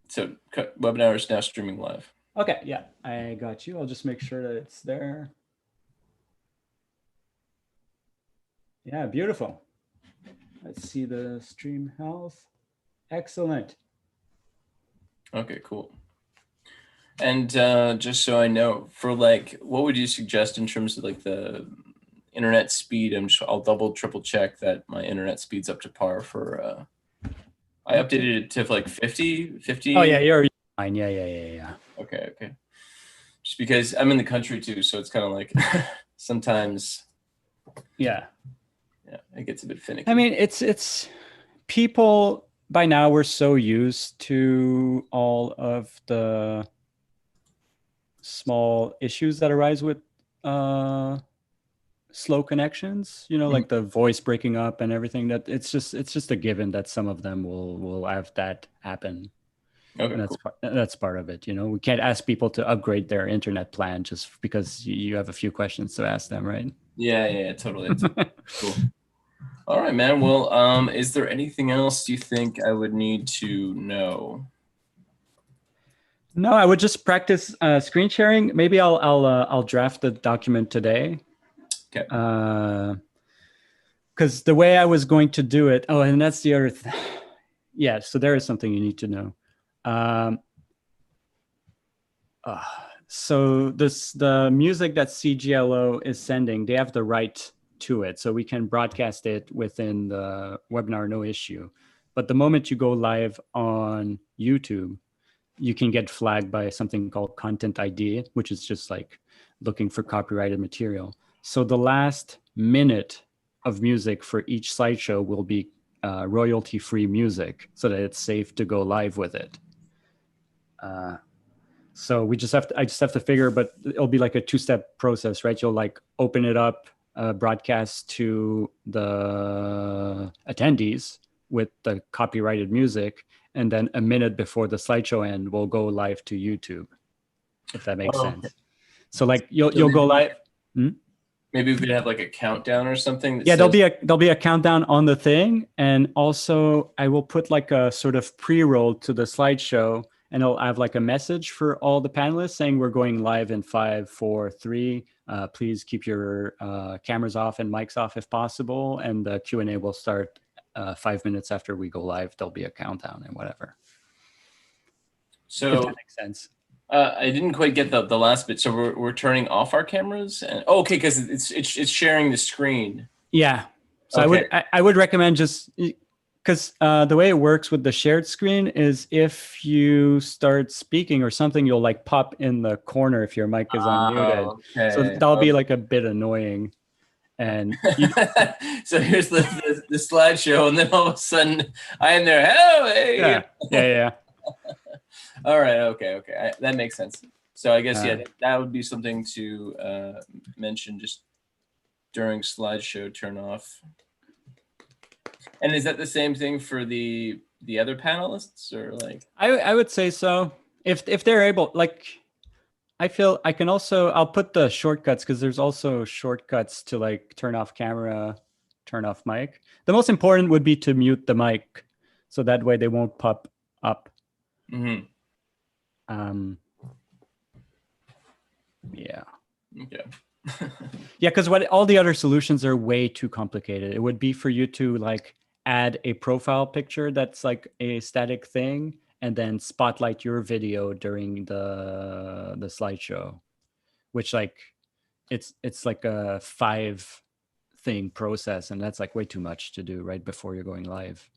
So webinar is now streaming live. Okay, yeah, I got you. I'll just make sure that it's there. Yeah, beautiful. Let's see the stream health. Excellent. Okay, cool. And just so I know, for like, what would you suggest in terms of like the internet speed? I'll double, triple check that my internet speed's up to par for, I updated it to like 50. Oh yeah, you're fine. Yeah. Okay. Just because I'm in the country too, so it's kind of like sometimes. Yeah, it gets a bit finicky. I mean, it's people by now, we're so used to all of the small issues that arise with slow connections, like the voice breaking up and everything, that it's just a given that some of them will have that happen. Okay, and that's part of it. We can't ask people to upgrade their internet plan just because you have a few questions to ask them, right? Yeah, totally. Cool. All right, man. Well, is there anything else you think I would need to know? No, I would just practice screen sharing. Maybe I'll draft the document today. Okay. Because the way I was going to do it. Oh, and that's the other thing. Yeah, so there is something you need to know. So the music that CGLO is sending, they have the right to it, so we can broadcast it within the webinar, no issue. But the moment you go live on YouTube, you can get flagged by something called Content ID, which is just like looking for copyrighted material. So the last minute of music for each slideshow will be royalty-free music, so that it's safe to go live with it. So I just have to figure, but it'll be like a two-step process, right? You'll like open it up, broadcast to the attendees with the copyrighted music, and then a minute before the slideshow end, we'll go live to YouTube, if that makes sense. Okay. So like you'll go live. Maybe we could have like a countdown or something. Yeah, there'll be a countdown on the thing, and also I will put like a sort of pre-roll to the slideshow, and I'll have like a message for all the panelists saying we're going live in 5, 4, 3. Please keep your cameras off and mics off if possible, and the Q&A will start 5 minutes after we go live. There'll be a countdown and whatever. So if that makes sense. I didn't quite get the last bit. So we're turning off our cameras, and okay, because it's sharing the screen. Yeah. So okay. I would recommend just because the way it works with the shared screen is if you start speaking or something, you'll like pop in the corner if your mic is unmuted. Okay. So that'll be like a bit annoying. And so here's the slideshow, and then all of a sudden I am there. Hello, hey. Yeah. All right. Okay. That makes sense. So I guess that would be something to mention just during slideshow turn off. And is that the same thing for the other panelists, or like? I would say so. If they're able, like, I feel I can also, I'll put the shortcuts, because there's also shortcuts to like turn off camera, turn off mic. The most important would be to mute the mic, so that way they won't pop up. Mm-hmm. Yeah. Okay. Yeah, because all the other solutions are way too complicated. It would be for you to like add a profile picture that's like a static thing, and then spotlight your video during the slideshow, which like it's like a 5-thing process, and that's like way too much to do right before you're going live.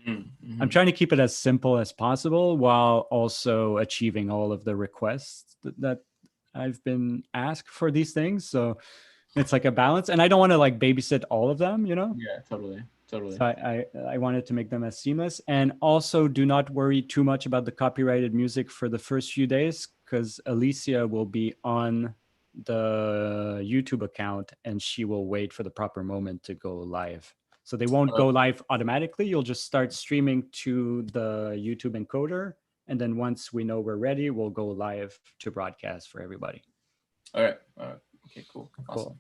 Mm-hmm. I'm trying to keep it as simple as possible while also achieving all of the requests that I've been asked for these things. So it's like a balance, and I don't want to like babysit all of them, Yeah, totally. So I wanted to make them as seamless. And also do not worry too much about the copyrighted music for the first few days, because Alicia will be on the YouTube account and she will wait for the proper moment to go live. So they won't go live automatically. You'll just start streaming to the YouTube encoder. And then once we know we're ready, we'll go live to broadcast for everybody. All right. Okay, cool. Awesome.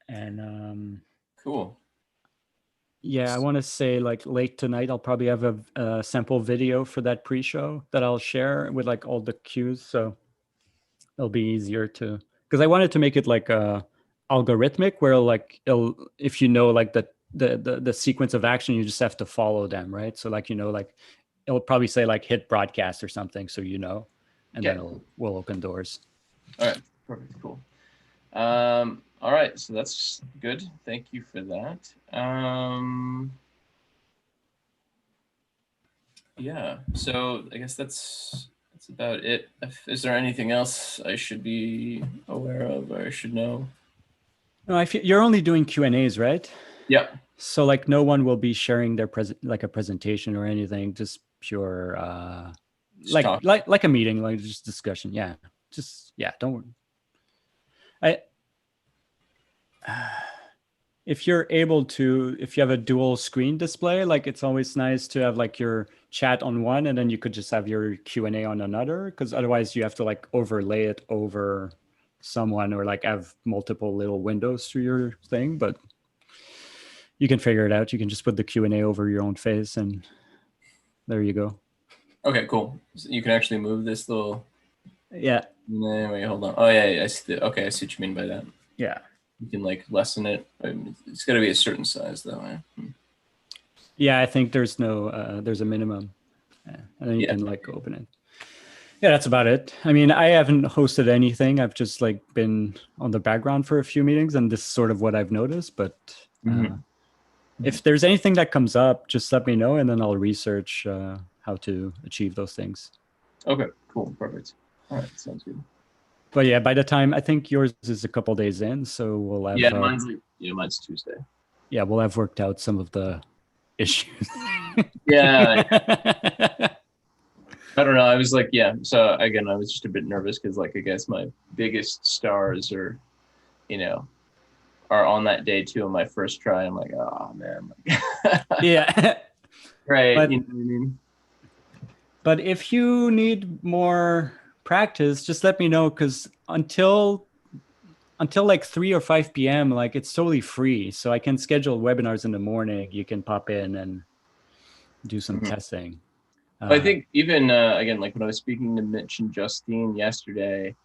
And cool. Yeah, I want to say like late tonight, I'll probably have a sample video for that pre-show that I'll share with like all the cues. So it'll be easier to, because I wanted to make it like algorithmic where like if you know like the sequence of action, you just have to follow them, right? So like, like it'll probably say like hit broadcast or something, so and then Okay. we'll open doors. All right. Perfect. Cool. All right. So that's good. Thank you for that. Yeah. So I guess that's about it. Is there anything else I should be aware of or I should know? No, you're only doing Q&As, right? Yeah. So like no one will be sharing their like a presentation or anything, just pure Just talk. like a meeting, like just discussion. Yeah. Just yeah, don't I if you're able to, if you have a dual screen display, like it's always nice to have like your chat on one and then you could just have your Q&A on another, because otherwise you have to like overlay it over someone or like have multiple little windows through your thing. But you can figure it out. You can just put the Q&A over your own face and there you go. Okay, cool. So you can actually move this little. Yeah. No, wait, hold on. Oh yeah, I see. Okay, I see what you mean by that. Yeah. You can like lessen it. It's got to be a certain size though. Yeah, I think there's a minimum. And then you Yeah. can like open it. Yeah, that's about it. I mean, I haven't hosted anything. I've just like been on the background for a few meetings, and this is sort of what I've noticed. But if there's anything that comes up, just let me know, and then I'll research how to achieve those things. Okay, cool, perfect. All right, sounds good. But yeah, by the time I think yours is a couple days in, so we'll have mine's Tuesday. yeah, we'll have worked out some of the issues. Yeah. I don't know. I was like, yeah. So again, I was just a bit nervous because, like, I guess my biggest stars are, are on that day too. On my first try, I'm like, oh man. Yeah. Right. But You know what I mean? But if you need more practice, just let me know, because until like 3 or 5 p.m., like it's totally free. So I can schedule webinars in the morning. You can pop in and do some testing. I think even again, like when I was speaking to Mitch and Justine yesterday,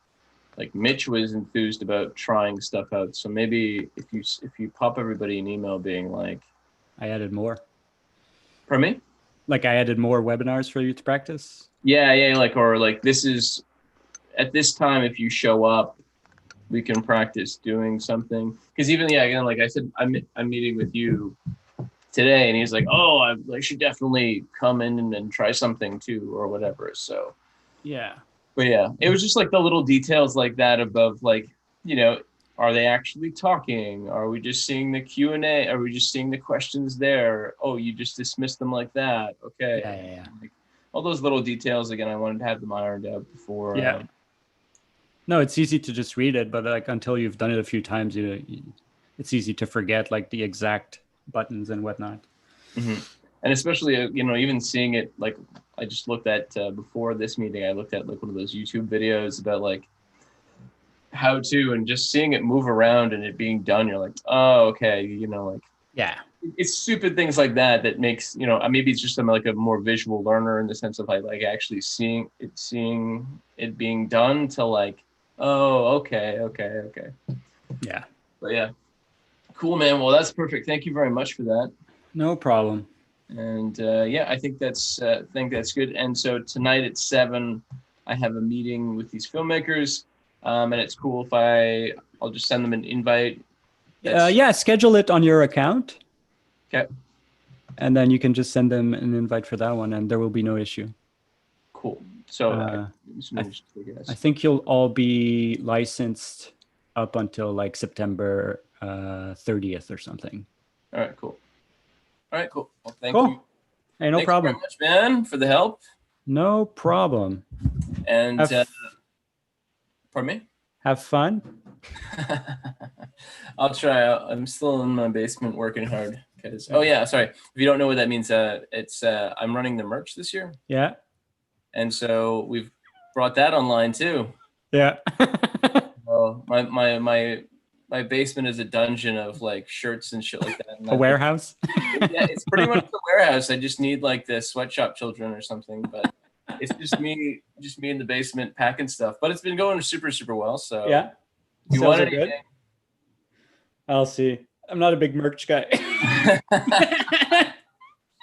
like Mitch was enthused about trying stuff out. So maybe if you pop everybody an email being like, I added more. Pardon me? Like I added more webinars for you to practice. Yeah, like or like this is at this time if you show up, we can practice doing something. Because even again, like I said, I'm meeting with you today, and he's like, "Oh, I should definitely come in and try something too, or whatever." So yeah, but yeah, it was just like the little details like that above, like are they actually talking? Are we just seeing the Q&A? Are we just seeing the questions there? Oh, you just dismissed them like that? Okay. Yeah. Like, all those little details again. I wanted to have them ironed out before. Yeah. No, it's easy to just read it, but like until you've done it a few times, it's easy to forget like the exact buttons and whatnot. And especially even seeing it, like I just looked at before this meeting, I looked at like one of those YouTube videos about like how to, and just seeing it move around and it being done, you're like, oh, okay, like yeah, it's stupid things like that that makes maybe it's just I'm like a more visual learner in the sense of like actually seeing it being done to like, oh, okay. Yeah. But yeah, cool, man. Well, that's perfect. Thank you very much for that. No problem. And yeah, I think that's good. And so tonight at 7, I have a meeting with these filmmakers, and it's cool if I'll just send them an invite. Yeah, schedule it on your account. Okay. And then you can just send them an invite for that one, and there will be no issue. Cool. So I think you'll all be licensed up until like September 30th or something. All right, cool. Well, thank you. Hey, no problem. Thank you very much, man, for the help. No problem. And pardon me? Have fun. I'll try. I'm still in my basement working hard. Oh yeah, sorry. If you don't know what that means, it's I'm running the merch this year. Yeah. And so we've brought that online too. Yeah. Well, my my basement is a dungeon of like shirts and shit like that. And A warehouse. yeah, it's pretty much the warehouse. I just need like the sweatshop children or something, but it's just me in the basement packing stuff. But it's been going super, super well. So Yeah. if you Sales want are good. anything, I'll see. I'm not a big merch guy.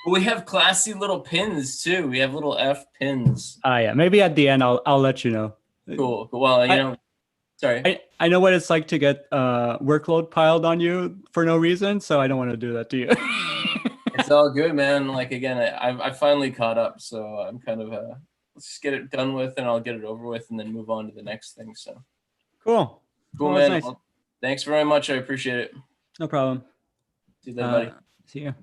we have classy little pins too. We have little F pins. Yeah. Maybe at the end I'll let you know. Cool. Well, you know, sorry. I know what it's like to get workload piled on you for no reason, so I don't want to do that to you. It's all good, man. Like again, I finally caught up, so I'm kind of let's just get it done with, and I'll get it over with, and then move on to the next thing. So Cool. cool, Well, man. nice. Well, thanks very much. I appreciate it. No problem. See you later, buddy. See you.